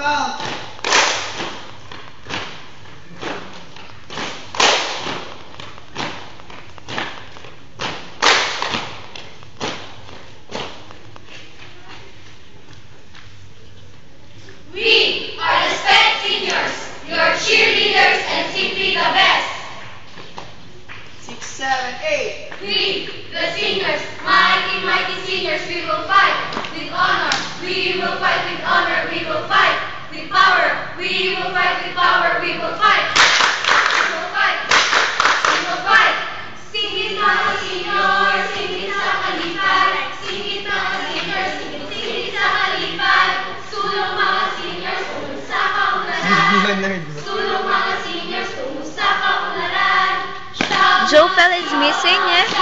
count. We are the SPED seniors, your cheerleaders and simply the best. 6, 7, 8. We, the seniors, mighty seniors, we will fight with honor. We will fight with honor. We will fight with power. We will fight with power. We will fight. We will fight. We will fight. Sing it mga seniors, sing it sa kalipad. Sing it mga seniors, sing it sa kalipad. Sulong mga seniors, sulong sa kaunlaran. Sulong mga seniors, sulong sa kaunlaran. Joe Fell is missing, eh?